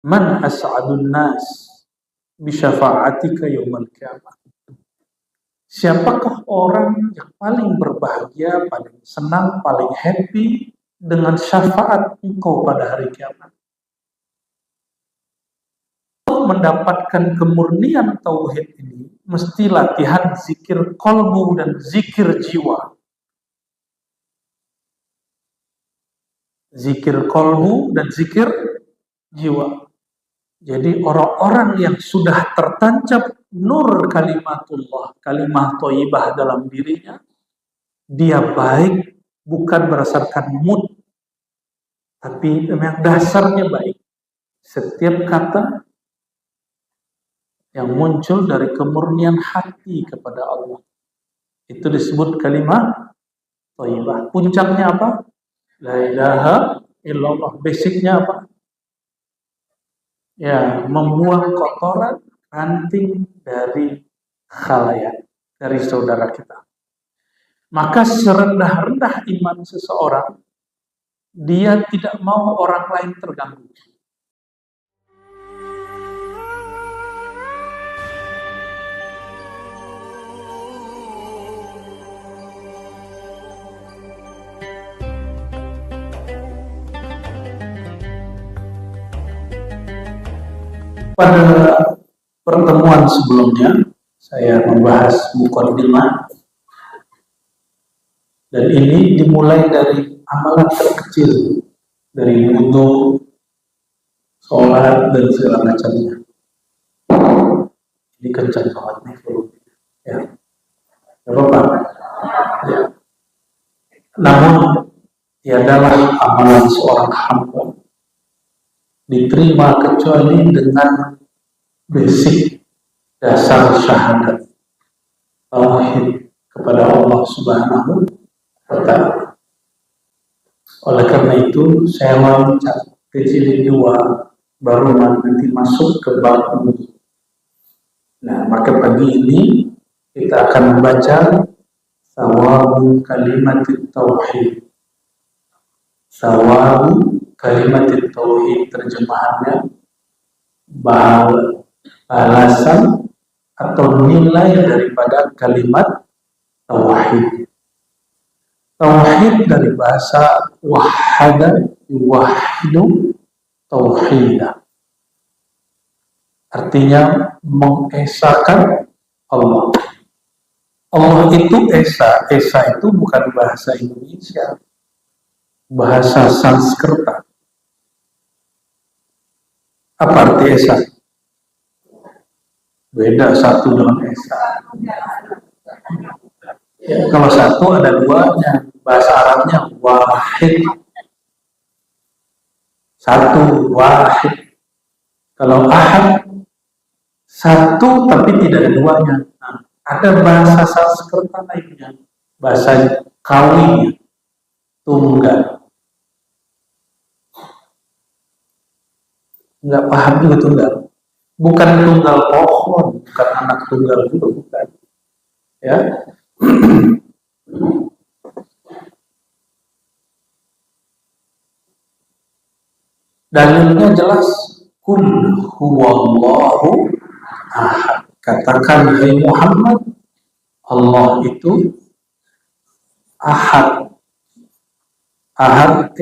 Man as'adun nas bisyafa'atika yaumal qiyamah. Siapakah orang yang paling berbahagia, paling senang, paling happy dengan syafaat engkau pada hari kiamat? Untuk mendapatkan kemurnian tauhid ini, mesti latihan zikir qalbu dan zikir jiwa. Zikir qalbu dan zikir jiwa. Jadi orang-orang yang sudah tertancap nur kalimatullah, kalimah thayyibah dalam dirinya, dia baik bukan berdasarkan mood, tapi memang dasarnya baik. Setiap kata yang muncul dari kemurnian hati kepada Allah, itu disebut kalimah thayyibah. Puncaknya apa? La ilaha illallah. Basicnya apa? Ya, membuang kotoran ranting dari khalayak, dari saudara kita. Maka serendah-rendah iman seseorang, dia tidak mau orang lain terganggu. Pada pertemuan sebelumnya, saya membahas muqaddimah, dan ini dimulai dari amalan terkecil, dari wudu, sholat, dan segala macamnya. Ini kencang banget nih volumenya, ya. Gak apa-apa. Ya. Namun, tiadalah amalan seorang hamba diterima kecuali dengan basic dasar syahadat tauhid kepada Allah Subhanahu wa Ta'ala. Oleh karena itu saya loncat ke jilid 2 baru nanti masuk ke bab ini. Nah, maka pagi ini kita akan membaca Sawabu Kalimatit Tauhid. Sawabu Kalimatit Tauhid, terjemahannya balasan atau nilai daripada kalimat tauhid. Tauhid dari bahasa wahada, yuwahidu tauhidah. Artinya mengesahkan Allah. Allah itu esa. Esa itu bukan bahasa Indonesia, bahasa Sanskerta. Apa arti esa? Beda satu dengan esa. Ya, kalau satu ada duanya, bahasa Arabnya wahid. Satu, wahid. Kalau ahad, satu tapi tidak ada duanya. Nah, ada bahasa Sanskerta lainnya, bahasa Kawi, tunggal. Nggak paham juga tunggal. Bukan tunggal pohon, bukan anak tunggal juga, bukan. Ya. Dalilnya jelas, Qul huwallahu ahad. Katakan, hai Muhammad, Allah itu ahad. Ahad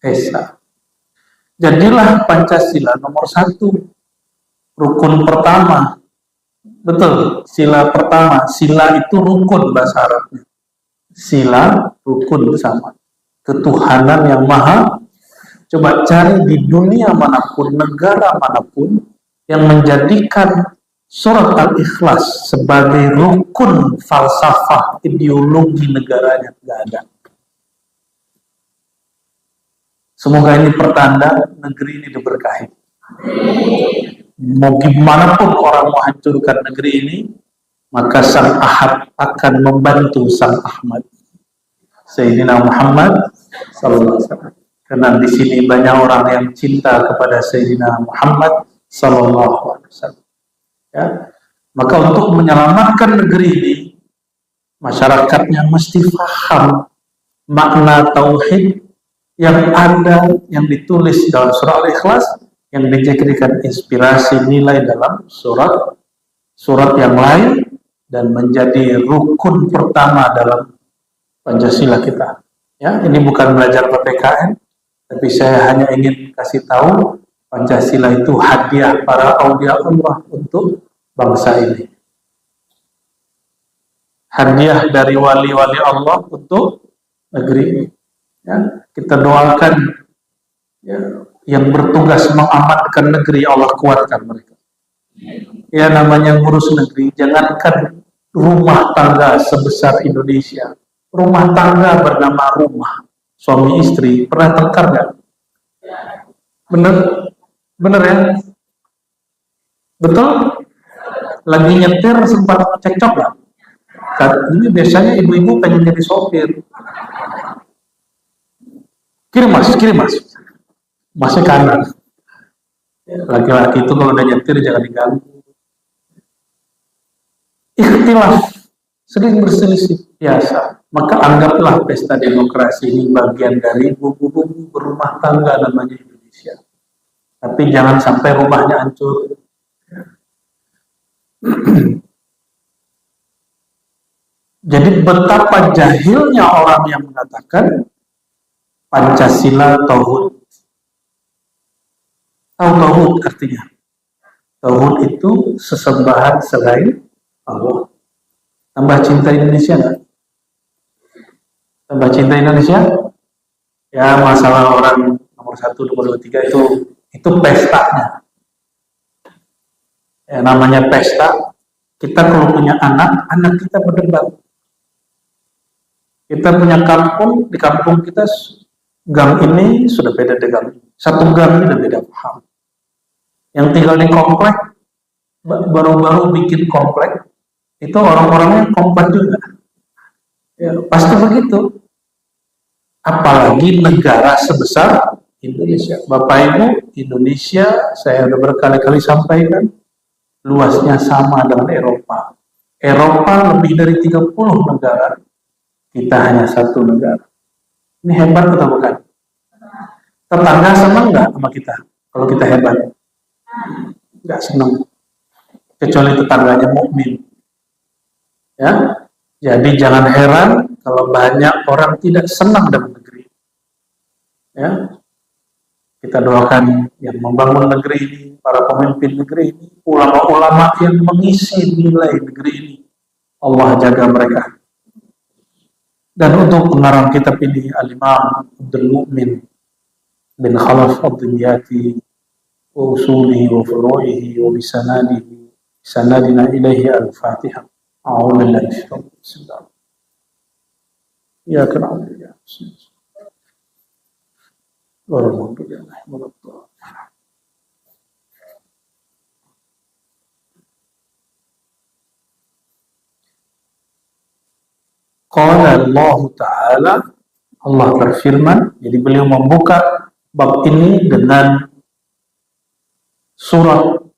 esa. Jadilah Pancasila nomor 1, rukun pertama. Betul, sila pertama. Sila itu rukun bahasa Arabnya. Sila, rukun sama. Ketuhanan yang maha. Coba cari di dunia manapun, negara manapun, yang menjadikan surat Al-Ikhlas sebagai rukun falsafah ideologi negaranya. Tidak ada. Semoga ini pertanda negeri ini diberkahi. Mau gimana pun orang mau hancurkan negeri ini, maka Sang Ahad akan membantu Sang Ahmad, Sayyidina Muhammad sallallahu alaihi wasallam. Karena di sini banyak orang yang cinta kepada Sayyidina Muhammad sallallahu alaihi wasallam. Ya. Maka untuk menyelamatkan negeri ini, masyarakatnya mesti paham makna tauhid yang ada, yang ditulis dalam surah Al-Ikhlas, yang dijadikan inspirasi nilai dalam surat yang lain dan menjadi rukun pertama dalam Pancasila kita. Ya, ini bukan belajar PPKN, tapi saya hanya ingin kasih tahu Pancasila itu hadiah para aulia Allah untuk bangsa ini. Hadiah dari wali-wali Allah untuk negeri ini. Ya, kita doakan ya, yang bertugas mengamankan negeri, Allah kuatkan mereka. Ya, namanya ngurus negeri, jangankan rumah tangga sebesar Indonesia, rumah tangga bernama rumah, suami istri, pernah tengkar nggak? Bener? Bener ya? Betul? Lagi nyetir sempat cekcok nggak? Ini biasanya ibu-ibu pengen jadi sopir. Kiri mas. Masnya kanan. Laki-laki itu kalau udah nyetir jangan diganggu. Ikhtilaf, sering berselisih, biasa. Maka anggaplah pesta demokrasi ini bagian dari bumbu-bumbu berumah tangga namanya Indonesia. Tapi jangan sampai rumahnya hancur. Jadi betapa jahilnya orang yang mengatakan Pancasila tauhid. Tahu tauhid artinya? Tauhid itu sesembahan selain Allah. Tambah cinta Indonesia nggak? Tambah cinta Indonesia? Ya, masalah orang nomor 1, nomor 2, 3 itu pestanya. Ya, namanya pesta. Kita kalau punya anak kita berdebat. Kita punya kampung, di kampung kita gang ini sudah beda dengan satu gang ini sudah beda paham. Yang tinggal di komplek baru-baru bikin komplek itu orang-orangnya kompak juga. Ya, pasti begitu. Apalagi negara sebesar Indonesia. Bapak Ibu, Indonesia saya sudah berkali-kali sampaikan luasnya sama dengan Eropa. Eropa lebih dari 30 negara. Kita hanya 1 negara. Ini hebat atau bukan? Tetangga senang nggak sama kita kalau kita hebat? Nggak senang. Kecuali tetangganya mukmin. Ya, jadi jangan heran kalau banyak orang tidak senang dengan negeri. Ya, kita doakan yang membangun negeri ini, para pemimpin negeri ini, ulama-ulama yang mengisi nilai negeri ini. Allah jaga mereka. Dan untuk pengarang kitab ini Al-Imam Abdul Mu'min bin Khalaf Ad-Dimyati wa usulihi wa furu'ihi wa bisanadihi sanadina ilaihi al-Fatihah. A'udzu billahi minasyaitonir rajim. Ya kana ya. Qala Allah Ta'ala, Allah berfirman, jadi beliau membuka bab ini dengan surat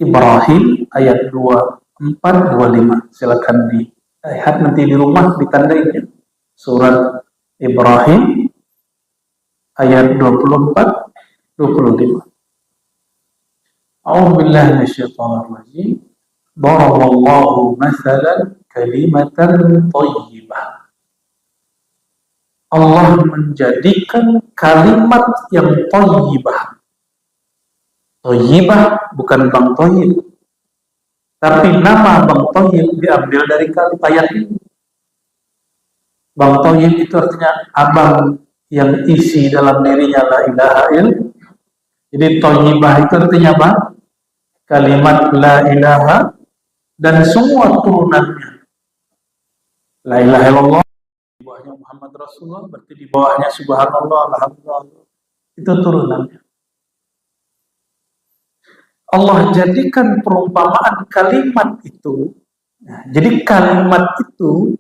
Ibrahim ayat 24-25. Silakan dilihat nanti di rumah ditandainya. Surat Ibrahim ayat 24-25. A'udzu billahi minasyaitonir rajim. Daraballahu mathalan kalimatan thayyibah. Allah menjadikan kalimat yang thayyibah. Thayyibah bukan Bang Thayyib. Tapi nama Bang Thayyib diambil dari ayat ini. Bang Thayyib itu artinya abang yang isi dalam dirinya la ilaha illallah. Jadi thayyibah itu artinya apa? Kalimat la ilaha dan semua turunannya. La ilaha illallah, di bawahnya Muhammad Rasulullah, berarti di bawahnya subhanallah, alhamdulillah. Itu turunannya. Allah jadikan perumpamaan kalimat itu. Nah, jadi kalimat itu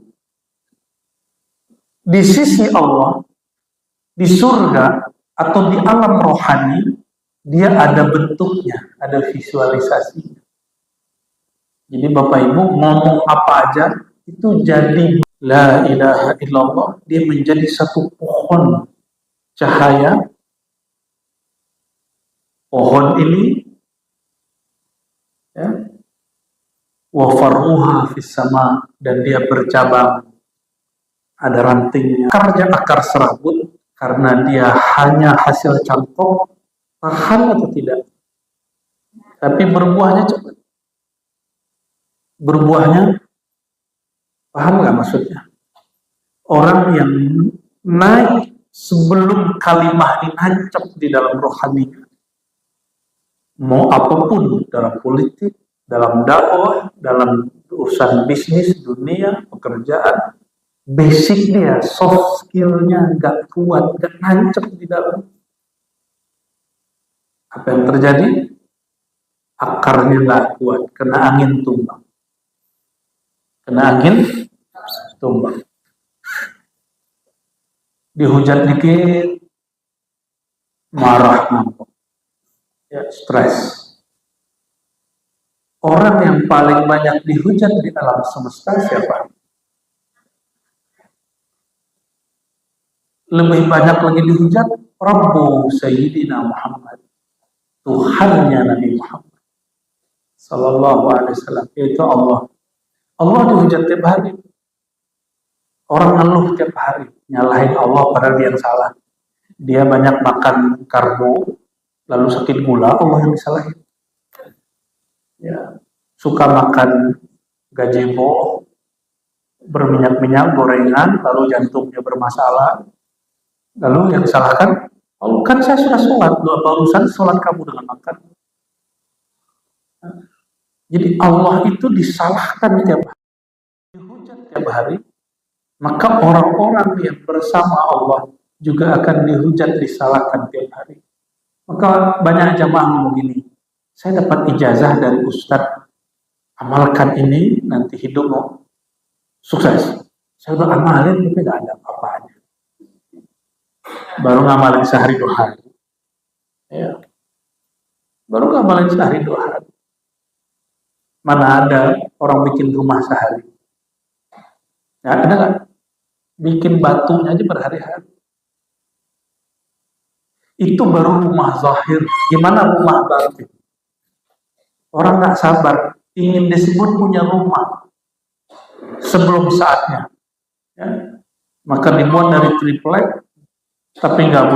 di sisi Allah, di surga atau di alam rohani, dia ada bentuknya, ada visualisasinya. Jadi Bapak Ibu ngomong apa aja itu jadi la ilaha illallah, dia menjadi satu pohon cahaya pohon ini, ya, wa far'uha fis sama, dan dia bercabang, ada rantingnya. Akarnya akar serabut, karena dia hanya hasil cangkok, tahan atau tidak. Tapi berbuahnya cepat. Berbuahnya, paham nggak maksudnya? Orang yang naik sebelum kalimah ini nancap di dalam rohaninya. Mau apapun, dalam politik, dalam dakwah, dalam urusan bisnis, dunia, pekerjaan, basic dia, soft skillnya nggak kuat, nggak nancap di dalam. Apa yang terjadi? Akarnya nggak kuat, kena angin tumbang. Kena angin tumbang. Dihujat dikit, marah ngambek, ya, stres. Orang yang paling banyak dihujat di alam semesta siapa? Lebih banyak lagi dihujat Rabbu Sayyidina Muhammad, Tuhannya Nabi Muhammad Sallallahu Alaihi Wasallam, yaitu Allah. Allah dihujat tiap hari. Orang ngeluh tiap hari, nyalahin Allah padahal dia yang salah. Dia banyak makan karbo, lalu sakit gula, Allah yang disalahin. Ya, suka makan gazebo, berminyak-minyak, gorengan, lalu jantungnya bermasalah, lalu yang disalahkan, oh kan saya sudah sholat, apa urusan sholat kamu dengan makan? Jadi Allah itu disalahkan tiap hari, dihujat tiap hari. Maka orang-orang yang bersama Allah juga akan dihujat, disalahkan tiap hari. Maka banyak jamaah ngomong gini, saya dapat ijazah dari Ustadz, amalkan ini, nanti hidupmu sukses. Saya udah amalin, tapi gak ada apa-apanya. Baru ngamalin sehari 2 hari. Ya. Baru ngamalin sehari 2 hari. Mana ada orang bikin rumah sehari? Ya, ada gak? Bikin batunya aja berhari-hari. Itu baru rumah zahir. Gimana rumah batin? Orang gak sabar, ingin disebut punya rumah sebelum saatnya. Ya. Maka dibuat dari triplek, tapi nggak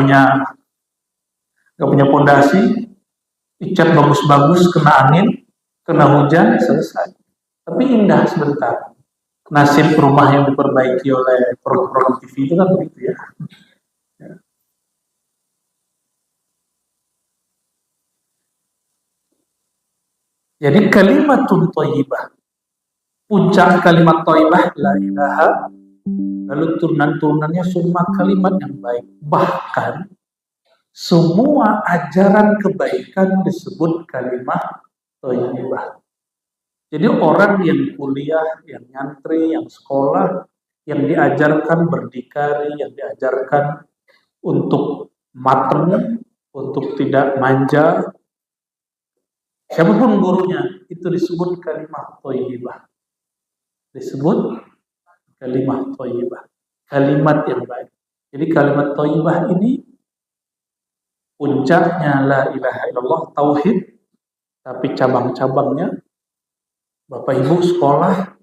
punya pondasi, dicat bagus-bagus, kena angin, kena hujan, selesai. Tapi indah sebentar. Nasib rumah yang diperbaiki oleh program TV itu kan begitu ya. Jadi kalimatun thayyibah, puncak kalimat thayyibah la ilaha, lalu turunan-turunannya semua kalimat yang baik. Bahkan semua ajaran kebaikan disebut kalimat thayyibah. Jadi orang yang kuliah, yang nyantri, yang sekolah, yang diajarkan berdikari, yang diajarkan untuk mateng, untuk tidak manja, siapapun gurunya, itu disebut kalimat thayyibah. Disebut kalimat thayyibah, kalimat yang baik. Jadi kalimat thayyibah ini puncaknya la ilaha illallah, tauhid, tapi cabang-cabangnya Bapak Ibu sekolah,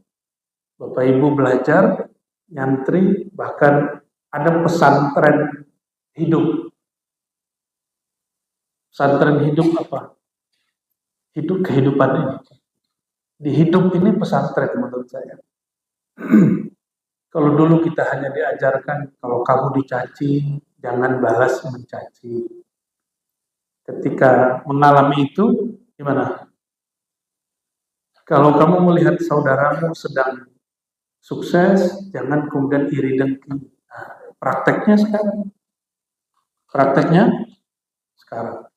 Bapak Ibu belajar, nyantri, bahkan ada pesantren hidup. Pesantren hidup apa? Hidup kehidupan ini. Di hidup ini pesantren menurut saya. Kalau dulu kita hanya diajarkan, kalau kamu dicaci, jangan balas mencaci. Ketika mengalami itu, gimana? Kalau kamu melihat saudaramu sedang sukses, jangan kemudian iri dengki. Nah, prakteknya sekarang.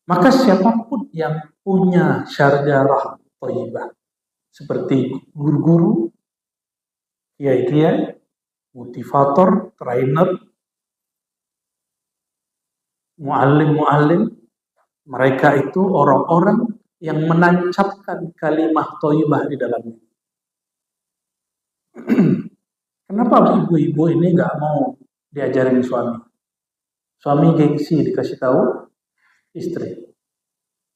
Maka siapapun yang punya syarjarah thayyibah, seperti guru-guru, kiai-kiai, motivator, trainer, muallim-muallim, mereka itu orang-orang yang menancapkan kalimat thayyibah di dalamnya. Kenapa ibu-ibu ini nggak mau diajarin suami? Suami gengsi dikasih tahu istri.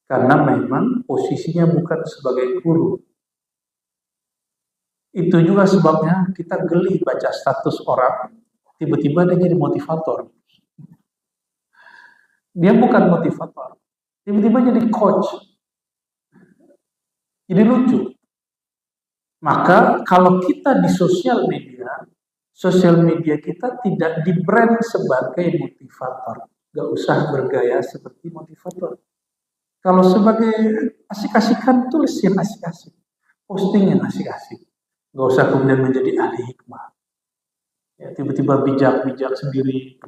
Karena memang posisinya bukan sebagai guru. Itu juga sebabnya kita geli baca status orang, tiba-tiba dia jadi motivator. Dia bukan motivator, tiba-tiba jadi coach. Jadi lucu. Maka kalau kita di sosial media kita tidak di-brand sebagai motivator. Gak usah bergaya seperti motivator. Kalau sebagai asik-asikan, tulis yang asik-asik. Posting yang asik-asik. Gak usah kemudian menjadi ahli hikmah. Ya, tiba-tiba bijak-bijak sendiri.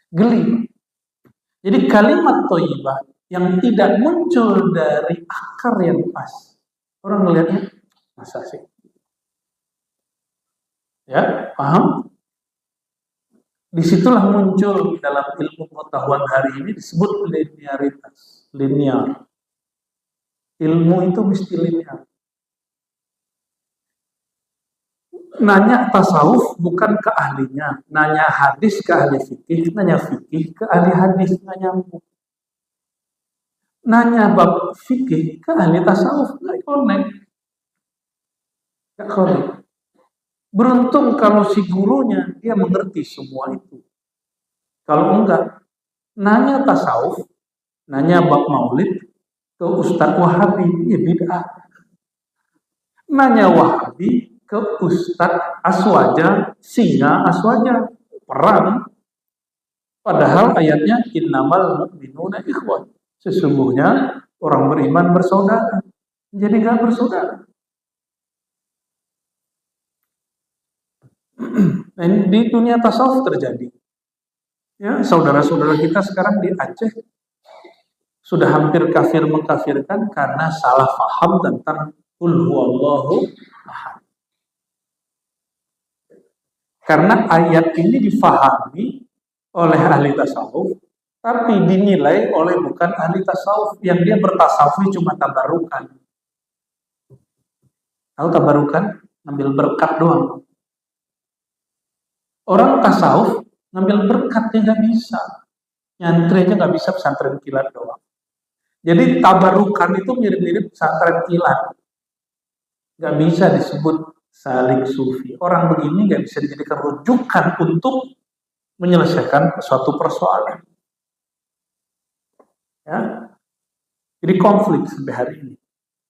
Geli. Jadi kalimat thayyibah yang tidak muncul dari akar yang pas. Orang melihatnya, masa sih? Ya, paham? Disitulah muncul dalam ilmu pengetahuan hari ini disebut linearitas. Linear. Ilmu itu mesti linear. Nanya tasawuf bukan ke ahlinya, nanya hadis ke ahli fikih, nanya fikih ke ahli hadis, nggak nyambung. Nanya bab fikih ke ahli tasawuf, nggak connect. Beruntung kalau si gurunya dia mengerti semua itu. Kalau enggak, nanya tasawuf, nanya bab maulid ke Ustadz Wahabi, ya bid'ah. Nanya Wahabi ke Ustadz Aswaja, singa Aswaja, perang. Padahal ayatnya innamal mu'minuna ikhwan. Sesungguhnya orang beriman bersaudara. Jadi gak bersaudara. Dan di dunia tasawuf terjadi. Ya, saudara-saudara kita sekarang di Aceh sudah hampir kafir mengkafirkan karena salah faham tentang qul huwallahu ahad. Karena ayat ini difahami oleh ahli tasawuf, tapi dinilai oleh bukan ahli tasawuf, yang dia bertasawuf cuma tabarukan. Tahu tabarukan? Ngambil berkat doang. Orang tasawuf ngambil berkatnya nggak bisa, nyantri aja nggak bisa, pesantren kilat doang. Jadi tabarukan itu mirip-mirip pesantren kilat, nggak bisa disebut salik sufi. Orang begini nggak bisa dijadikan rujukan untuk menyelesaikan suatu persoalan. Ya, jadi konflik sampai hari ini.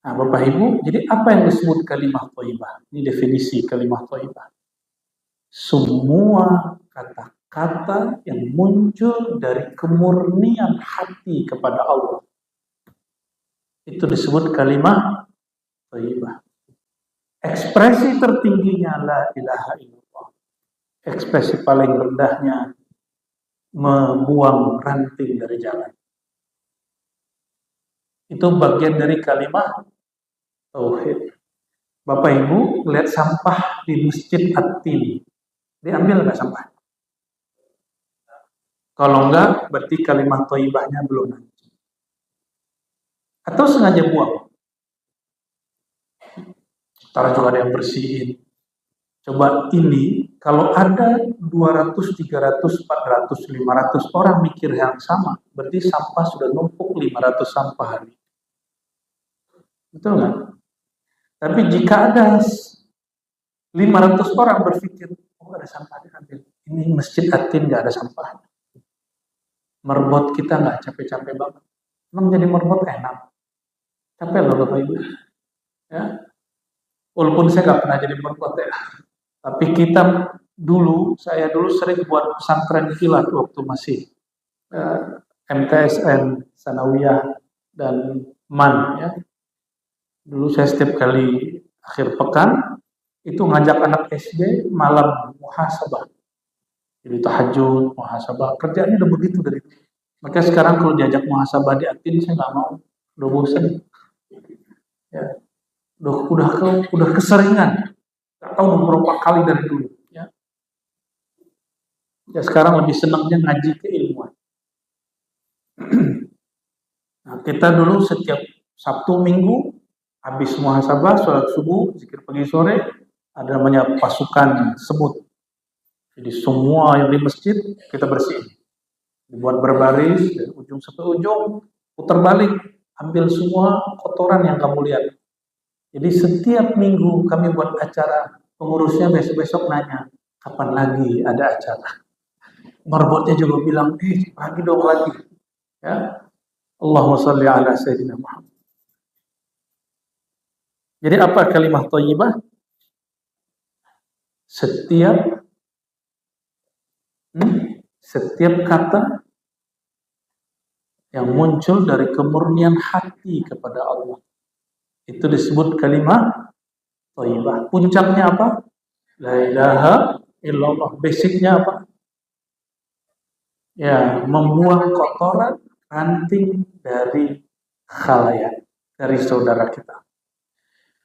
Nah, Bapak Ibu, jadi apa yang disebut kalimah thayyibah? Ini definisi kalimah thayyibah. Semua kata-kata yang muncul dari kemurnian hati kepada Allah, itu disebut kalimah thayyibah. Ekspresi tertingginya la ilaha illallah. Ekspresi paling rendahnya membuang ranting dari jalan. Itu bagian dari kalimah tauhid. Bapak Ibu lihat sampah di Masjid At-Tin, diambil nggak sampah? Kalau enggak, berarti kalimat thayyibahnya belum nanti. Atau sengaja buang. Ntar juga ada yang bersihin. Coba ini, kalau ada 200, 300, 400, 500 orang mikir yang sama, berarti sampah sudah numpuk 500 sampah hari. Betul nggak? Tapi jika ada 500 orang berpikir, oh ada sampah diambil. Ini Masjid At-Tin nggak ada sampah. Merbot kita nggak capek-capek banget. Emang jadi merbot enak. Capek loh Bapak Ibu. Ya. Walaupun saya nggak pernah jadi merbot ya. Tapi kita saya dulu sering buat pesantren kilat waktu masih MTSN, Sanawiyah, dan MAN. Ya. Dulu saya setiap kali akhir pekan, itu ngajak anak SD malam muhasabah. Jadi tahajud, muhasabah, kerjaannya udah begitu dari itu. Makanya sekarang kalau diajak muhasabah di At-Tin, saya nggak mau, udah bosan. Ya. Udah keseringan. Gak tahu beberapa kali dari dulu. Ya. Ya sekarang lebih senangnya ngaji keilmuan. Nah, kita dulu setiap Sabtu Minggu habis muhasabah, sholat subuh, zikir pagi sore, ada namanya pasukan semut. Jadi semua yang di masjid kita bersihin. Dibuat berbaris dari ujung sampai ujung, putar balik, ambil semua kotoran yang kamu lihat. Jadi setiap minggu kami buat acara, pengurusnya besok-besok nanya, kapan lagi ada acara? Marbotnya juga bilang, lagi dong lagi. Ya, Allahumma sholli ala Sayyidina Muhammad. Jadi apa kalimat thayyibah? Setiap kata yang muncul dari kemurnian hati kepada Allah, itu disebut kalimat thayyibah. Puncaknya apa? La ilaha illallah. Basicnya apa? Ya, membuang kotoran ranting dari khalayak, dari saudara kita.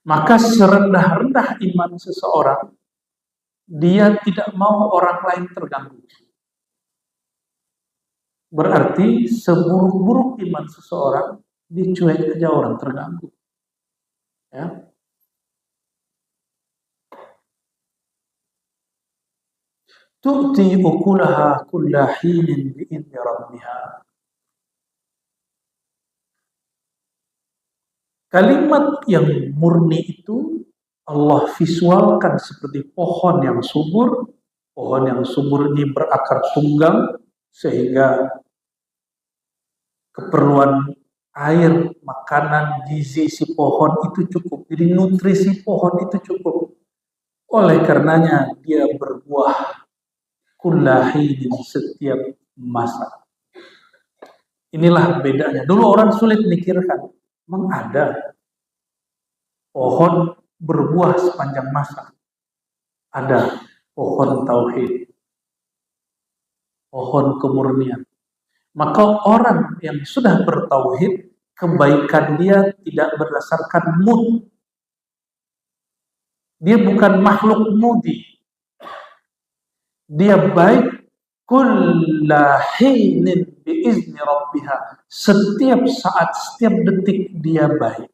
Maka serendah-rendah iman seseorang, dia tidak mau orang lain terganggu. Berarti seburuk-buruk iman seseorang, dicuek aja orang terganggu. Ya. Tu'ti ukulaha kulla hinin bi'idni rabbiha. Kalimat yang murni itu Allah visualkan seperti pohon yang subur. Pohon yang subur ini berakar tunggal sehingga keperluan air, makanan, gizi si pohon itu cukup. Jadi nutrisi pohon itu cukup. Oleh karenanya dia berbuah kullahi di setiap masa. Inilah bedanya. Dulu orang sulit mikirkan, memang ada pohon berbuah sepanjang masa. Ada pohon tauhid, pohon kemurnian. Maka orang yang sudah bertauhid, kebaikan dia tidak berdasarkan mood. Dia bukan makhluk mudi. Dia baik kullahinin biizni rabbiha. Setiap saat, setiap detik dia baik.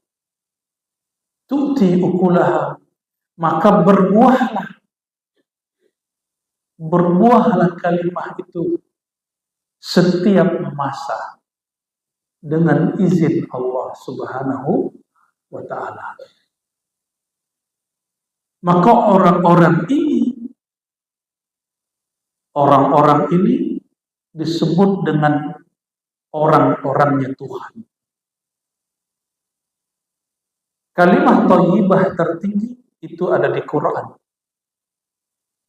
Tu'ti ukulaha. Maka berbuahlah kalimat itu setiap masa dengan izin Allah Subhanahu wa ta'ala. Maka orang-orang ini disebut dengan orang-orangnya Tuhan. Kalimat thayyibah tertinggi itu ada di Quran.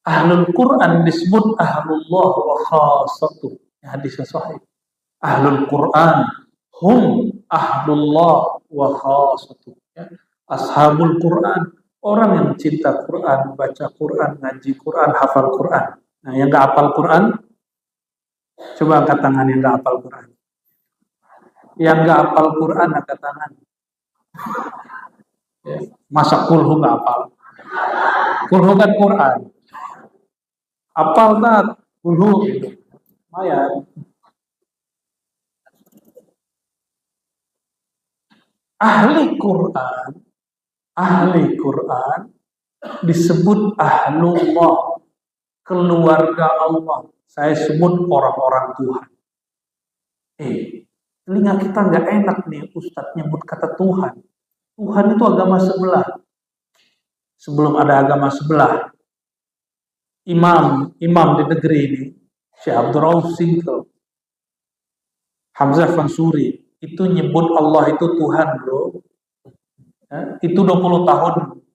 Ahlul Quran disebut ahlullah wa khassatuh. Hadisnya sahih. Ahlul Quran hum ahlullah wa khassatuh. Ya. Ashabul Quran, orang yang cinta Quran, baca Quran, ngaji Quran, hafal Quran. Nah, yang gak hafal Quran, coba angkat tangan yang gak hafal Quran. Yang gak hafal Quran, angkat tangan. Ya. Masa kulhu gak hafal? Kulhu kan Quran. Hafal tak? Kulhu. Lumayan. Ahli Quran disebut ahlullah, keluarga Allah. Saya sebut orang-orang Tuhan. Telinga kita nggak enak nih Ustadz nyebut kata Tuhan. Tuhan itu agama sebelah. Sebelum ada agama sebelah, imam di negeri ini, Syekh Abdul Rauf Singkel, Hamzah Fansuri, itu nyebut Allah itu Tuhan, bro. Ya, itu 20 tahun,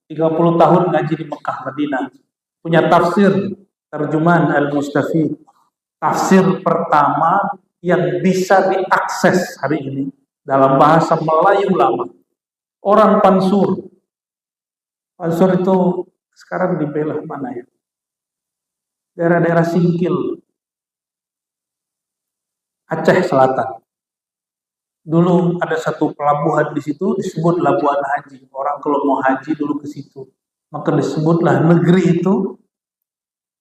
30 tahun ngaji di Mekah, Madinah. Punya tafsir, terjemahan Al-Mustafid. Tafsir pertama yang bisa diakses hari ini dalam bahasa Melayu lama. Orang Pansur. Pansur itu sekarang di belah mana ya? Daerah-daerah Singkil, Aceh Selatan. Dulu ada satu pelabuhan di situ disebut Labuan Haji. Orang kalau mau haji dulu ke situ. Maka disebutlah negeri itu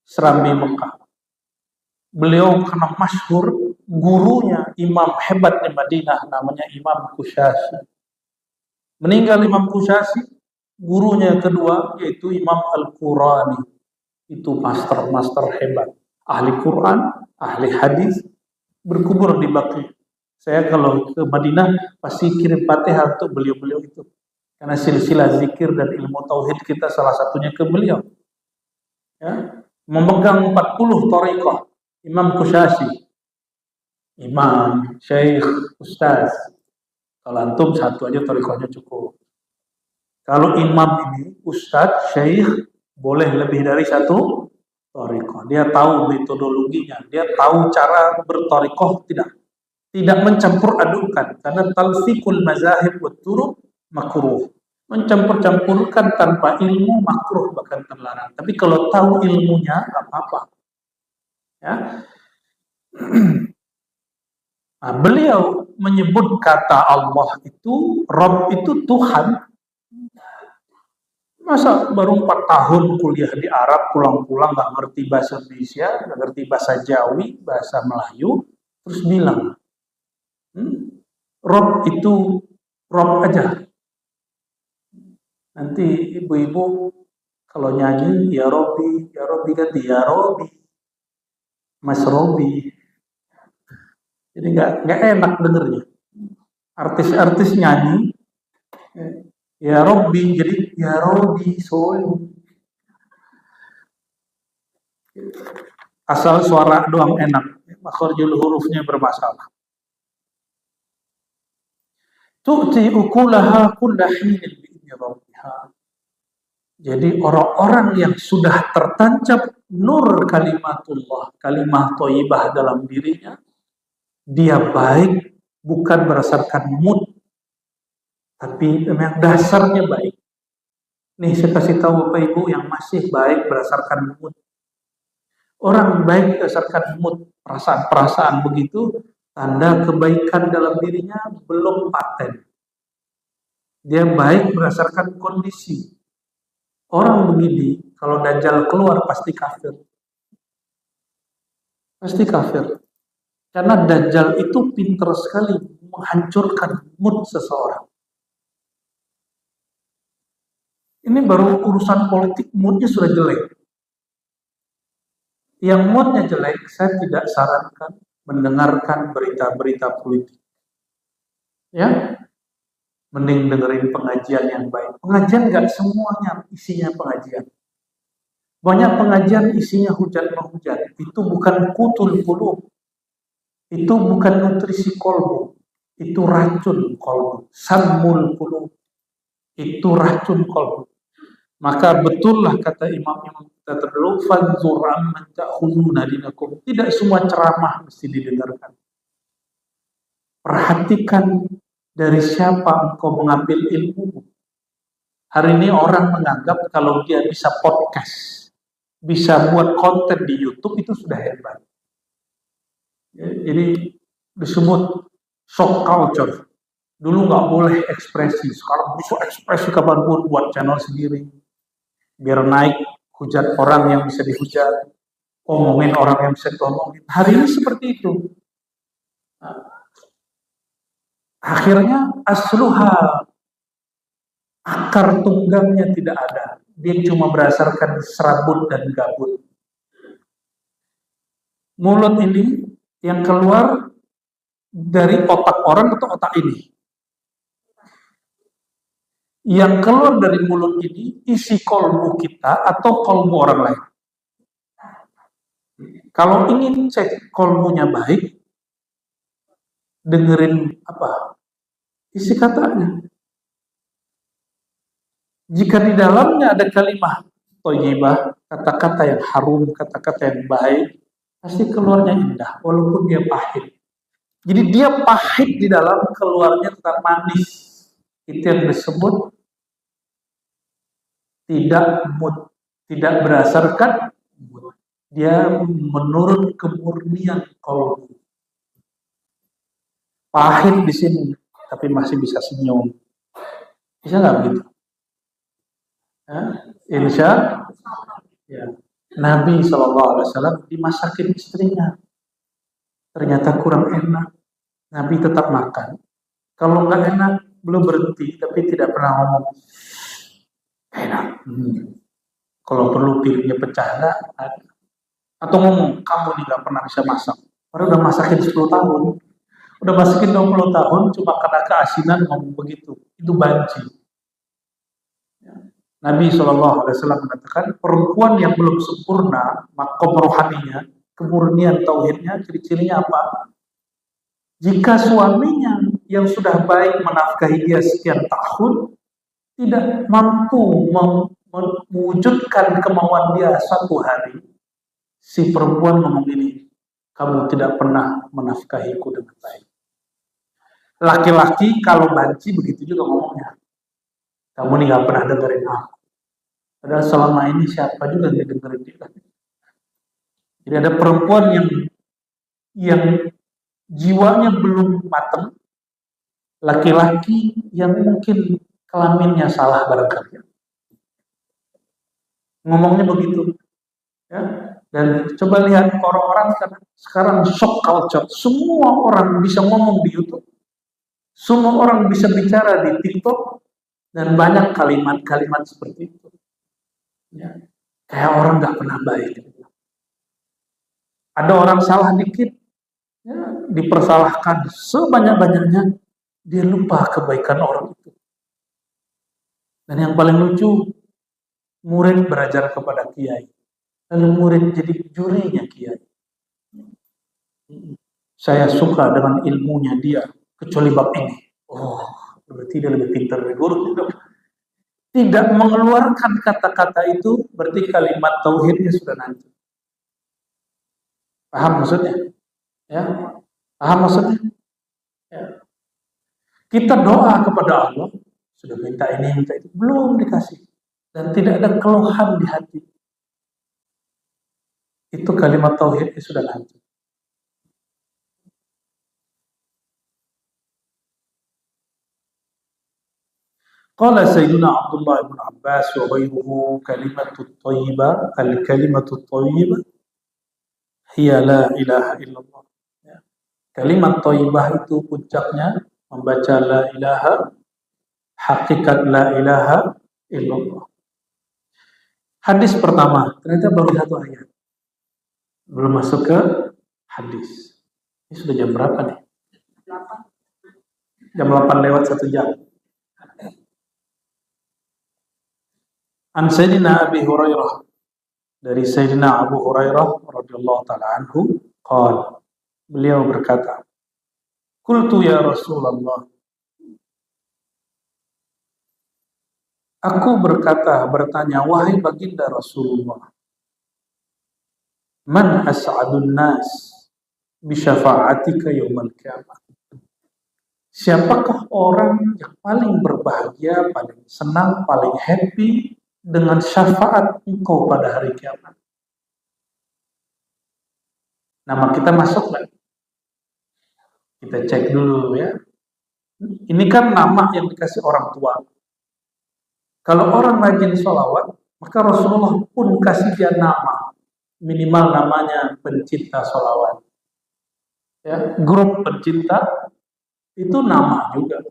Serambi Mekah. Beliau karena masyhur, gurunya imam hebat di Madinah namanya Imam Kusyasi. Meninggal Imam Kusyasi, gurunya kedua yaitu Imam Al-Qurani. Itu master-master hebat, ahli Quran, ahli hadis, berkubur di Baqi. Saya kalau ke Madinah pasti kirim Fatihah untuk beliau-beliau itu. Karena silsilah zikir dan ilmu tauhid kita salah satunya ke beliau. Ya. Memegang 40 thariqah. Imam Kushashi, Imam, Syekh, Ustaz. Kalau antum satu aja thariqahnya cukup. Kalau imam ini, Ustaz, Syekh, boleh lebih dari satu thariqah. Dia tahu metodologinya, dia tahu cara berthariqah, tidak mencampur adukan, karena talfiqul mazahib wa turuq makruh. Mencampur-campurkan tanpa ilmu makruh, bahkan terlarang. Tapi kalau tahu ilmunya enggak apa-apa. Ya. Nah, beliau menyebut kata Allah itu, Rabb itu Tuhan. Masa baru 4 tahun kuliah di Arab, pulang-pulang nggak ngerti bahasa Indonesia, nggak ngerti bahasa Jawi, bahasa Melayu, terus bilang, Rob itu Rob aja. Nanti ibu-ibu kalau nyanyi ya Robi ganti ya Robi, Mas Robi. Jadi nggak enak dengernya. Artis-artis nyanyi ya Robi, jadi ya Robi soalnya. Asal suara doang enak, makhrajul hurufnya bermasalah. Tu'ti ukulaha kulla hinin bi'idni rabbiha. Jadi orang-orang yang sudah tertancap nur kalimatullah, kalimah thayyibah dalam dirinya, dia baik bukan berdasarkan mood, tapi memang dasarnya baik. Nih saya kasih tahu Bapak Ibu yang masih baik berdasarkan mood. Orang baik berdasarkan mood, perasaan-perasaan begitu, tanda kebaikan dalam dirinya belum paten. Dia baik berdasarkan kondisi. Orang begini, kalau Dajjal keluar pasti kafir. Pasti kafir. Karena Dajjal itu pintar sekali menghancurkan mood seseorang. Ini baru urusan politik, moodnya sudah jelek. Yang moodnya jelek, saya tidak sarankan mendengarkan berita-berita politik. Ya, mending dengerin pengajian yang baik. Pengajian nggak semuanya isinya pengajian. Banyak pengajian isinya hujat-menghujat. Itu bukan kutul qulub. Itu bukan nutrisi kolbu. Itu racun kolbu. Sammul qulub. Itu racun kolbu. Maka betullah kata imam-imam kita terdahulu, fanzur amman ta'khuduna dinakum. Tidak semua ceramah mesti didengarkan. Perhatikan dari siapa engkau mengambil ilmu. Hari ini orang menganggap kalau dia bisa podcast, bisa buat konten di YouTube itu sudah hebat. Jadi disebut shock culture. Dulu nggak boleh ekspresi, sekarang bisa ekspresi kapanpun, buat channel sendiri. Biar naik, hujat orang yang bisa dihujat, omongin orang yang bisa diomongin. Hari ini seperti itu. Akhirnya asluha, akar tunggangnya tidak ada. Dia cuma berdasarkan serabut dan gabut. Mulut ini yang keluar dari otak orang atau otak ini? Yang keluar dari mulut ini isi kolbu kita atau kolbu orang lain. Kalau ingin cek kolbunya baik, dengerin apa? Isi katanya. Jika di dalamnya ada kalimat thayyibah, kata-kata yang harum, kata-kata yang baik, pasti keluarnya indah, walaupun dia pahit. Jadi dia pahit di dalam, keluarnya tetap manis. Itu yang disebut tidak berdasarkan mood. Dia menurut kemurnian kolbu. Pahit di sini, tapi masih bisa senyum. Bisa nggak begitu? Insya ya. Nabi SAW dimasakin istrinya. Ternyata kurang enak. Nabi tetap makan. Kalau nggak enak, belum berhenti, tapi tidak pernah ngomong enak. Kalau perlu piringnya pecah, enggak ada. Atau ngomong, kamu nih nggak pernah bisa masak. Padahal udah masakin 10 tahun. Udah masakin 20 tahun, cuma karena keasinan ngomong begitu. Itu banci. Nabi SAW mengatakan, perempuan yang belum sempurna, makom rohaninya, kemurnian tauhidnya, ciri-cirinya apa? Jika suaminya yang sudah baik menafkahi dia sekian tahun, tidak mampu mewujudkan kemauan dia satu hari, si perempuan ngomong ini, kamu tidak pernah menafkahiku dengan baik. Laki-laki kalau banci begitu juga ngomongnya. Kamu nih gak pernah dengerin aku. Padahal selama ini siapa juga yang dengerin dia. Jadi ada perempuan yang jiwanya belum matang, laki-laki yang mungkin kelaminnya salah barangkali. Ngomongnya begitu. Ya. Dan coba lihat orang-orang sekarang shock culture. Semua orang bisa ngomong di YouTube. Semua orang bisa bicara di TikTok. Dan banyak kalimat-kalimat seperti itu. Ya. Kayak orang gak pernah baik. Ada orang salah dikit, ya, dipersalahkan sebanyak-banyaknya, dia lupa kebaikan orang itu. Dan yang paling lucu, murid belajar kepada kiai. Lalu murid jadi jurinya kiai. Saya suka dengan ilmunya dia, kecuali bab ini. Oh, berarti dia lebih pintar dari guru. Tidak mengeluarkan kata-kata itu, berarti kalimat tauhidnya sudah nanti. Paham maksudnya? Ya, paham maksudnya? Ya. Kita doa kepada Allah, sudah minta ini, minta itu, belum dikasih. Dan tidak ada keluhan di hati. Itu kalimat tauhidnya sudah lanjut. Qala Sayyidina Abdullah ibn Abbas wa ghayruhu kalimatut thayyibah, al-kalimatut thayyibah hiya la ilaha illallah. Ya. Kalimat thayyibah itu puncaknya membaca la ilaha, hakikat la ilaha illallah. Hadis pertama, ternyata baru satu ayat. Belum masuk ke hadis. Ini sudah jam berapa nih? 8. Jam 8 lewat 1 jam. An Sayyidina Abi Hurairah, dari Sayyidina Abu Hurairah radhiyallahu ta'ala anhu, qala, beliau berkata, qultu ya Rasulullah, aku bertanya, wahai baginda Rasulullah, man as'adun nas bi syafa'atika yaumal qiyamah. Siapakah orang yang paling berbahagia, paling senang, paling happy dengan syafaat engkau pada hari kiamat? Nama kita masuk lagi. Kita cek dulu ya. Ini kan nama yang dikasih orang tua. Kalau orang rajin sholawat, maka Rasulullah pun kasih dia nama. Minimal namanya pencinta sholawat. Ya, grup pencinta itu nama juga.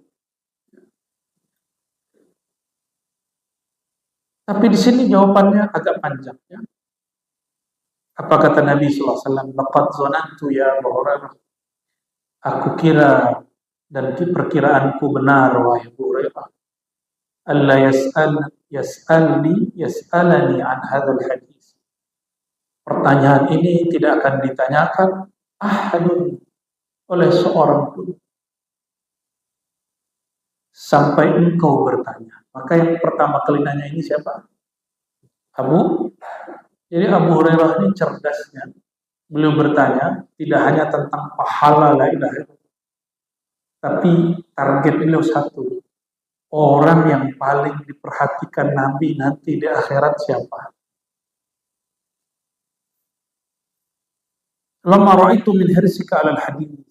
Tapi di sini jawabannya agak panjang. Ya. Apa kata Nabi SAW? Laqad zonantu ya Abu Hurairah. Aku kira dan perkiraanku benar, wahai Abu Hurairah. Allah yas'alani an hadzal hadis. Pertanyaan ini tidak akan ditanyakan ahadun oleh seorang pun sampai engkau bertanya. Maka yang pertama kali nanya ini siapa? Jadi Abu Hurairah ini cerdasnya. Beliau bertanya tidak hanya tentang pahala la ilaha illallah, tapi target beliau satu. Orang yang paling diperhatikan Nabi nanti di akhirat siapa? Lamma ra'aitu min hirsika 'alal hadis.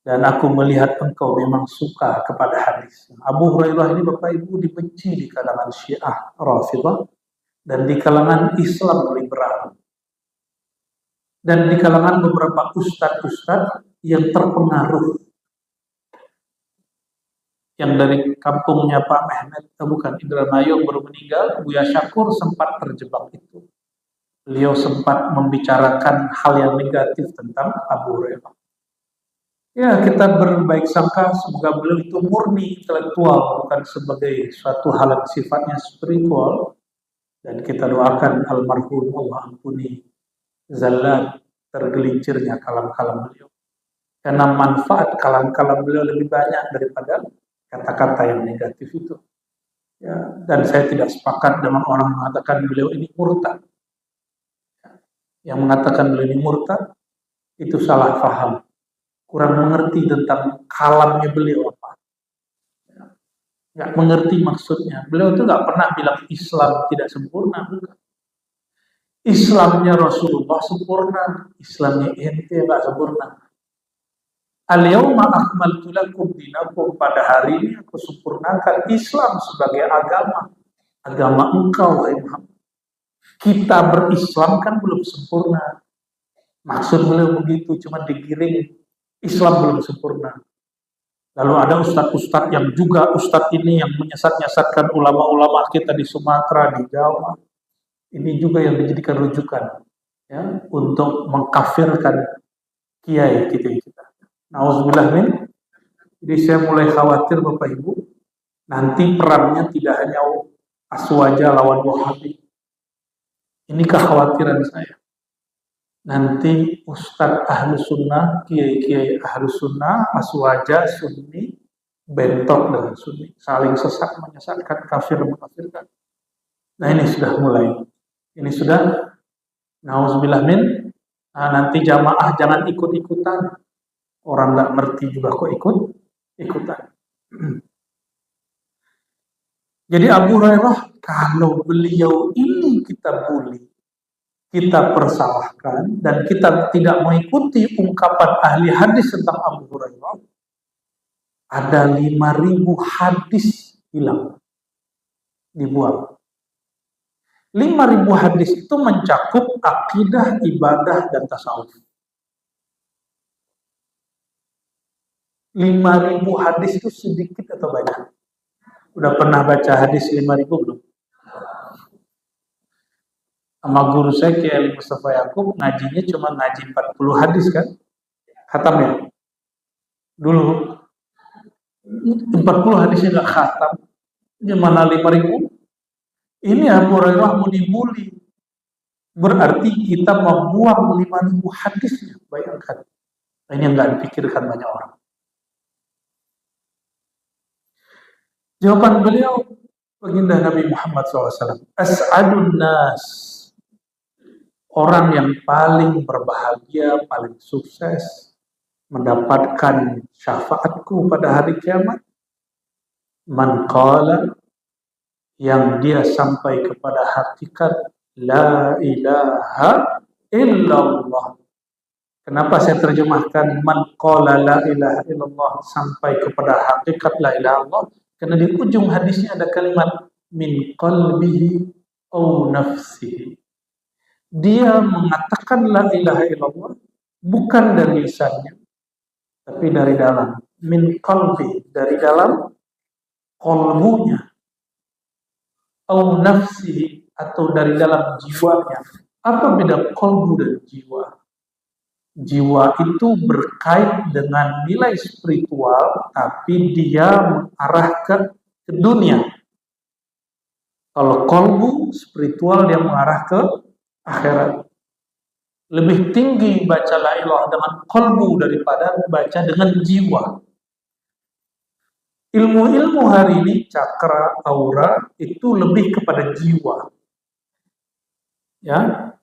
Dan aku melihat engkau memang suka kepada hadis. Abu Hurairah ini Bapak Ibu dibenci di kalangan Syiah Rafidhah dan di kalangan Islam liberal. Dan di kalangan beberapa ustadz-ustadz yang terpengaruh yang dari kampungnya Pak Mehmet, bukan Indramayu baru meninggal, Buya Syakur sempat terjebak itu. Beliau sempat membicarakan hal yang negatif tentang Abu Hurairah. Ya, kita berbaik sangka semoga beliau itu murni intelektual, bukan sebagai suatu hal yang sifatnya spiritual. Dan kita doakan almarhum Allah ampuni zallat tergelincirnya kalam-kalam beliau. Karena manfaat kalam-kalam beliau lebih banyak daripada kata-kata yang negatif itu. Ya, dan saya tidak sepakat dengan orang yang mengatakan beliau ini murtad. Yang mengatakan beliau ini murtad itu salah paham, kurang mengerti tentang kalamnya beliau apa. Nggak mengerti maksudnya. Beliau itu nggak pernah bilang Islam tidak sempurna, bukan. Islamnya Rasulullah sempurna, Islamnya ente nggak sempurna. Al-yawma akmaltu lakum dinakum, pada hari ini aku sempurnakan Islam sebagai agama engkau, wahai Muhammad. Kita berislam kan belum sempurna. Maksud beliau begitu, cuma digiring Islam belum sempurna. Lalu ada ustadz-ustadz yang juga ustadz ini yang menyesat-nyesatkan ulama-ulama kita di Sumatera, di Jawa. Ini juga yang dijadikan rujukan ya untuk mengkafirkan kiai kita. Nauzubillah min. Jadi saya mulai khawatir Bapak Ibu, nanti perangnya tidak hanya Aswaja lawan Wahabi. Ini kekhawatiran saya. Nanti Ustadz Ahlu Sunnah, kiai-kiai Ahlu Sunnah, Aswaja, Sunni, bentrok dengan Sunni, saling sesat, menyesatkan, kafir, mengkafirkan. Nah ini sudah mulai. Ini sudah, nauzubillah min. Nah, nanti jamaah jangan ikut-ikutan. Orang nggak ngerti juga kok ikut-ikutan. Jadi Abu Hurairah, kalau beliau ini kita bully, kita persalahkan, dan kita tidak mengikuti ungkapan ahli hadis tentang Abu Hurairah, ada 5.000 hadis hilang, dibuang. 5.000 hadis itu mencakup akidah, ibadah, dan tasawuf. 5.000 hadis itu sedikit atau banyak? Udah pernah baca hadis 5.000 belum? Sama guru saya Kiai Mustafa Yakub ngajinya cuma ngaji 40 hadis kan? Khatam ya? Dulu 40 hadisnya nggak khatam. Gimana 5.000? Ini Abu Hurairah mau dibully. Berarti kita membuang 5.000 hadisnya. Bayangkan. Ini yang nggak dipikirkan banyak orang. Jawaban beliau, baginda Nabi Muhammad SAW, As'adun nas, orang yang paling berbahagia, paling sukses, mendapatkan syafaatku pada hari kiamat, man qala, yang dia sampai kepada hakikat la ilaha illallah. Kenapa saya terjemahkan man qala la ilaha illallah, sampai kepada hakikat la ilaha illallah? Karena di ujung hadisnya ada kalimat min qalbihi au nafsihi. Dia mengatakan la ilaha illallah bukan dari lisannya, tapi dari dalam. Min qalbi, dari dalam qalbunya. Au nafsihi, atau dari dalam jiwanya. Apa beda qalbu dan jiwa? Jiwa itu berkait dengan nilai spiritual, tapi dia mengarah ke dunia. Kalau qalbu spiritual, dia mengarah ke akhirat. Lebih tinggi baca la ilaha dengan qalbu daripada baca dengan jiwa. Ilmu-ilmu hari ini, cakra, aura, itu lebih kepada jiwa. Ya.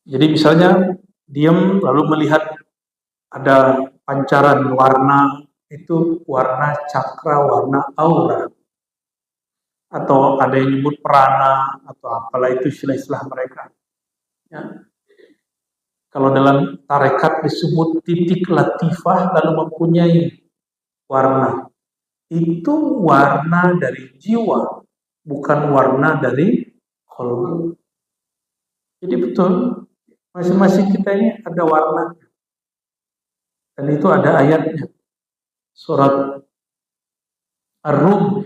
Jadi misalnya diam lalu melihat ada pancaran warna, itu warna cakra, warna aura. Atau ada yang nyebut prana, atau apalah itu istilah-istilah mereka. Ya. Kalau dalam tarekat disebut titik latifah, lalu mempunyai warna. Itu warna dari jiwa, bukan warna dari qalbu. Jadi betul, masing-masing kita ini ada warna. Dan itu ada ayatnya. Surat Ar-Rum,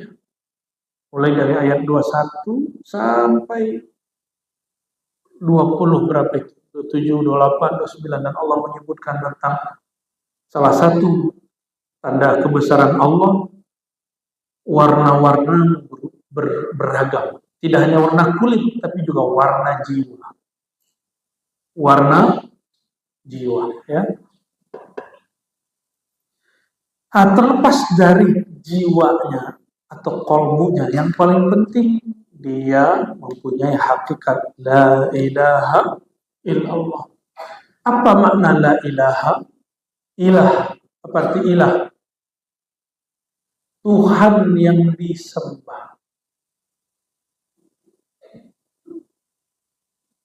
mulai dari ayat 21 sampai 20 berapa itu? 27, 28, 29, dan Allah menyebutkan tentang salah satu tanda kebesaran Allah, warna-warna beragam. Tidak hanya warna kulit, tapi juga warna jiwa. Warna jiwa, ya. Terlepas dari jiwanya atau kolbunya, yang paling penting dia mempunyai hakikat la ilaha illallah. Apa makna la ilaha? Ilah, apa arti ilah? Tuhan yang disembah.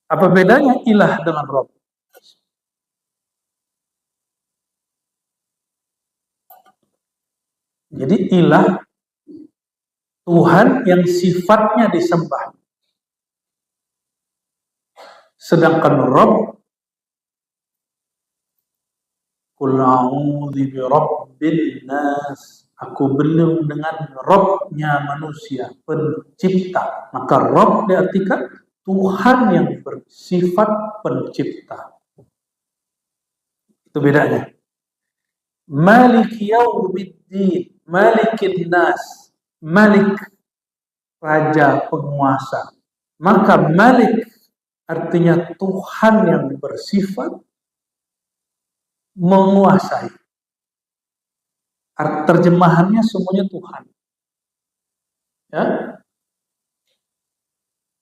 Apa bedanya ilah dengan Rabb? Jadi ilah, Tuhan yang sifatnya disembah. Sedangkan Rabb, Qul a'udzu bi rabbin nas. Aku berlindung dengan Rabb-nya manusia, pencipta. Maka Rabb diartikan Tuhan yang bersifat pencipta. Itu bedanya. Malik yaumiddin, malikin nas, malik raja penguasa. Maka malik artinya Tuhan yang bersifat menguasai. Terjemahannya semuanya Tuhan. Ya.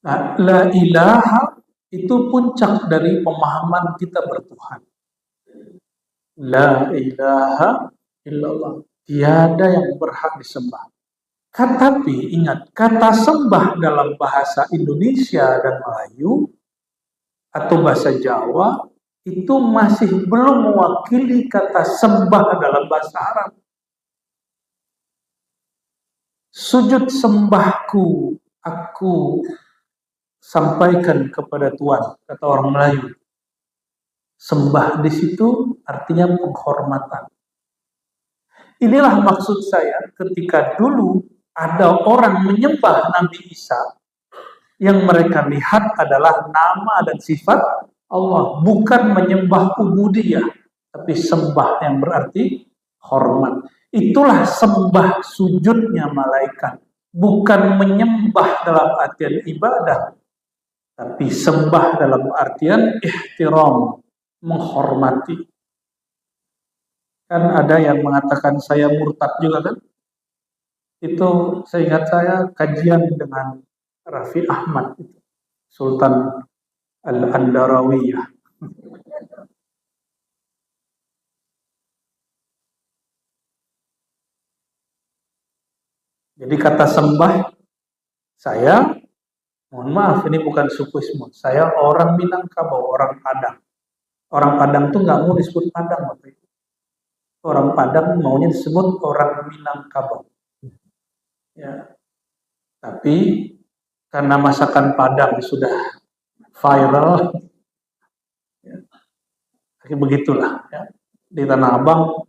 Nah, la ilaha itu puncak dari pemahaman kita bertuhan. La ilaha illallah. Tiada yang berhak disembah. Tetapi ingat, kata sembah dalam bahasa Indonesia dan Melayu atau bahasa Jawa itu masih belum mewakili kata sembah dalam bahasa Arab. Sujud sembahku, aku sampaikan kepada Tuhan, kata orang Melayu. Sembah di situ artinya penghormatan. Inilah maksud saya ketika dulu ada orang menyembah Nabi Isa, yang mereka lihat adalah nama dan sifat Allah, bukan menyembah ubudiyah, tapi sembah yang berarti hormat. Itulah sembah sujudnya malaikat, bukan menyembah dalam artian ibadah, tapi sembah dalam artian ihtiram, menghormati. Kan ada yang mengatakan saya murtad juga kan? Itu seingat saya kajian dengan Raffi Ahmad, Sultan Al-Andarawiyah. Jadi kata sembah, saya, mohon maaf ini bukan suku Islam, saya orang Minangkabau, orang Padang. Orang Padang tuh nggak mau disebut Padang waktu itu. Orang Padang maunya disebut orang Minangkabau. Ya. Tapi karena masakan Padang sudah viral, ya, begitulah. Ya. Di Tanah Abang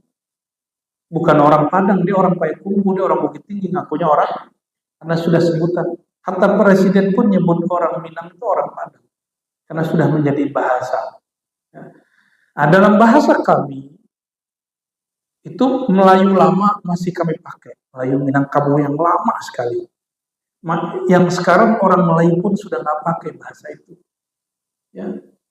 bukan orang Padang, dia orang Payakumbuh, dia orang Bukit Tinggi, ngakunya orang karena sudah sebutan. Hatta presiden pun nyebut orang Minang itu orang Padang karena sudah menjadi bahasa. Nah, dalam bahasa kami itu Melayu lama masih kami pakai, Melayu Minangkabau yang lama sekali. Yang sekarang orang Melayu pun sudah nggak pakai bahasa itu. Ya,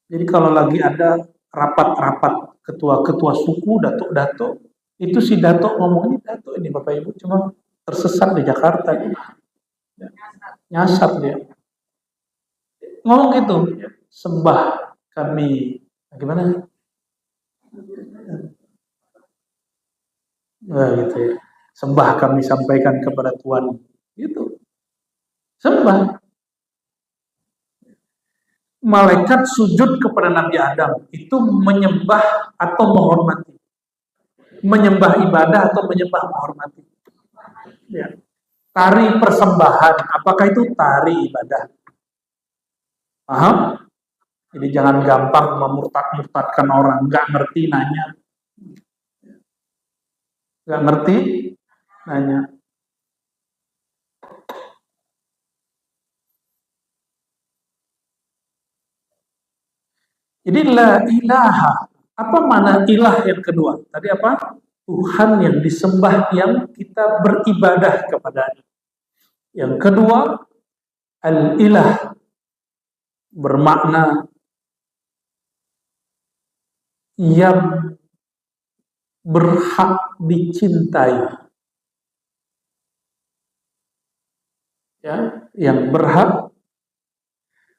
jadi kalau lagi ada rapat-rapat ketua-ketua suku, datuk-datuk, itu si datuk ngomong, ini datuk ini Bapak Ibu cuma tersesat di Jakarta, ya, nyasar dia. Ngomong gitu, sembah kami, gimana? Nah, gitu ya. Sembah kami sampaikan kepada Tuhan, gitu. Sembah. Malaikat sujud kepada Nabi Adam itu menyembah atau menghormati. Menyembah ibadah atau menyembah menghormati. Ya. Tari persembahan, apakah itu tari ibadah? Paham? Jadi jangan gampang memurtad-murtadkan orang, nggak ngerti nanya. Nggak ngerti nanya. Jadi la ilaha. Apa mana ilah yang kedua? Tadi apa? Tuhan yang disembah, yang kita beribadah kepadanya. Yang kedua, al-ilah bermakna yang berhak dicintai. Ya, yang berhak.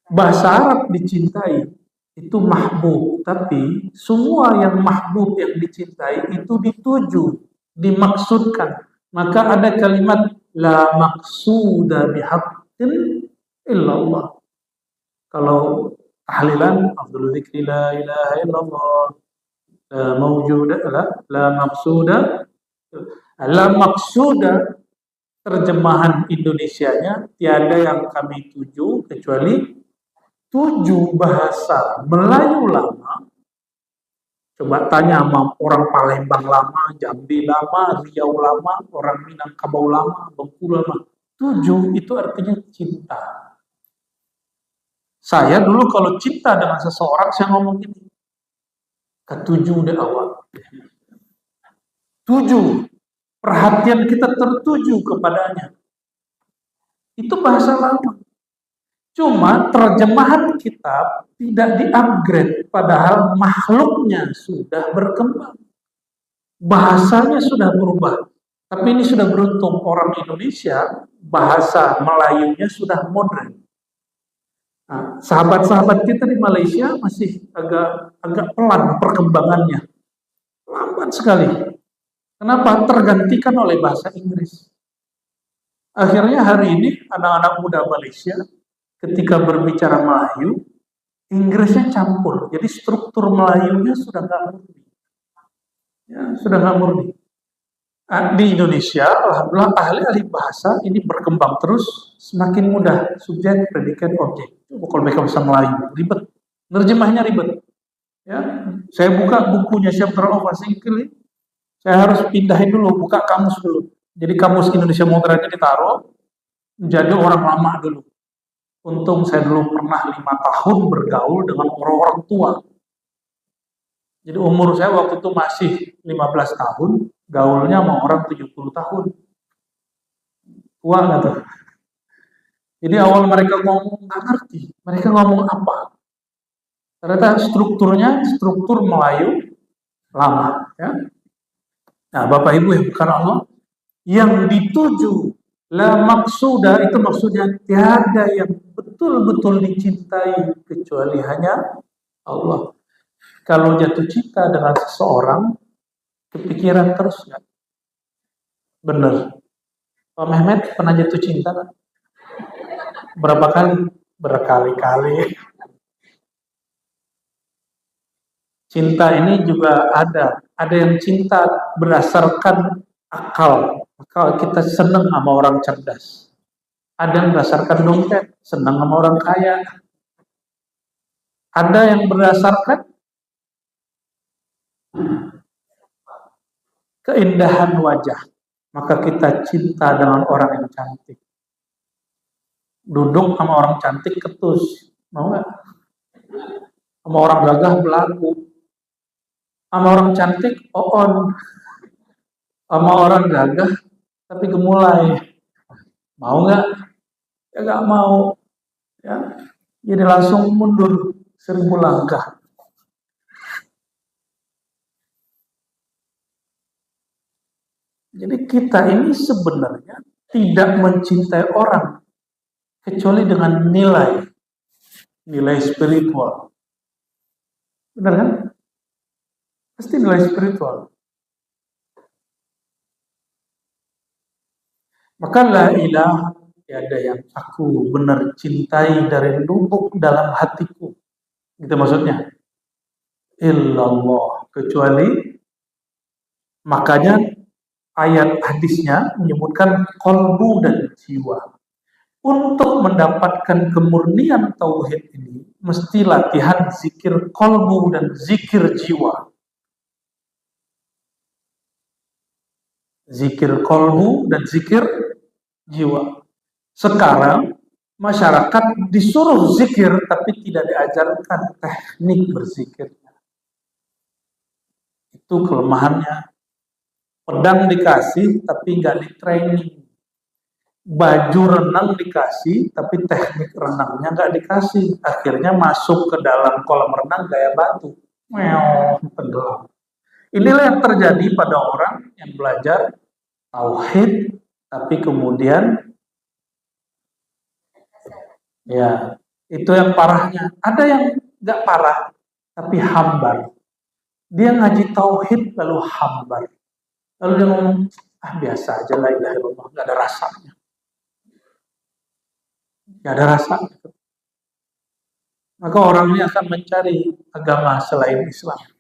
Bahasa Arab dicintai itu mahbub, tapi semua yang mahbub yang dicintai itu dituju, dimaksudkan. Maka ada kalimat la maqsuda bihaqqin illallah. Kalau tahlilan afdhalu dzikri la ilaha illallah, la mawjuda la maqsuda, la maqsuda terjemahan Indonesianya tiada yang kami tuju kecuali 7 bahasa Melayu lama. Coba tanya sama orang Palembang lama, Jambi lama, Riau lama, orang Minangkabau lama, Bengkulu lama. 7 itu artinya cinta. Saya dulu kalau cinta dengan seseorang, saya ngomong gini, ketujuh dari awal. 7, perhatian kita tertuju kepadanya. Itu bahasa lama. Cuma terjemahan kitab tidak di-upgrade, padahal makhluknya sudah berkembang. Bahasanya sudah berubah. Tapi ini sudah beruntung orang Indonesia, bahasa Melayunya sudah modern. Nah, sahabat-sahabat kita di Malaysia masih agak pelan perkembangannya. Lambat sekali. Kenapa? Tergantikan oleh bahasa Inggris. Akhirnya hari ini anak-anak muda Malaysia ketika berbicara Melayu, Inggrisnya campur. Jadi struktur Melayunya sudah nggak murni. Ya, sudah nggak murni. Di Indonesia, alhamdulillah ahli-ahli bahasa ini berkembang terus, semakin mudah. Subjek, predikat, objek. Kalau mereka bisa Melayu, ribet. Nerjemahnya ribet. Ya, saya buka bukunya Chapter of English, saya harus pindahin dulu, buka kamus dulu. Jadi kamus Indonesia modernnya ditaruh, menjadi orang lama dulu. Untung saya dulu pernah 5 tahun bergaul dengan orang-orang tua. Jadi umur saya waktu itu masih 15 tahun, gaulnya sama orang 70 tahun. Tua nggak tuh? Jadi awal mereka ngomong nggak ngerti, mereka ngomong apa? Ternyata struktur Melayu lama. Ya. Nah, Bapak Ibu yang bukan Allah, yang dituju la maksuda itu maksudnya tiada yang betul-betul dicintai kecuali hanya Allah. Kalau jatuh cinta dengan seseorang, kepikiran terus nggak? Bener. Pak Mehmet pernah jatuh cinta nggak? Berapa kali? Berkali-kali. Cinta ini juga ada yang cinta berdasarkan akal kita senang sama orang cerdas. Ada yang berdasarkan dompet, senang sama orang kaya. Ada yang berdasarkan keindahan wajah, maka kita cinta dengan orang yang cantik. Duduk sama orang cantik ketus, mau nggak? Sama orang gagah belagu, sama orang cantik oon, sama orang gagah tapi gemulai, mau nggak? Ya nggak mau, ya. Jadi langsung mundur 1000 langkah. Jadi kita ini sebenarnya tidak mencintai orang kecuali dengan nilai spiritual. Benar kan? Pasti nilai spiritual. Maka la ilaha, tiada yang aku benar cintai dari lubuk dalam hatiku. Gitu maksudnya. Illallah, kecuali, makanya ayat hadisnya menyebutkan kolbu dan jiwa. Untuk mendapatkan kemurnian tauhid ini, mesti latihan zikir kolbu dan zikir jiwa. Zikir kolbu dan zikir jiwa. Sekarang masyarakat disuruh zikir tapi tidak diajarkan teknik berzikirnya. Itu kelemahannya. Pedang dikasih tapi nggak di training. Baju renang dikasih tapi teknik renangnya nggak dikasih. Akhirnya masuk ke dalam kolam renang gaya batu. Tenggelam. Inilah yang terjadi pada orang yang belajar tauhid tapi kemudian ya itu yang parahnya. Ada yang nggak parah tapi hambar. Dia ngaji tauhid lalu hambar. Lalu dia ngomong, biasa aja la ilaha illallah, nggak ada rasanya. Nggak ada rasanya. Maka orang ini akan mencari agama selain Islam.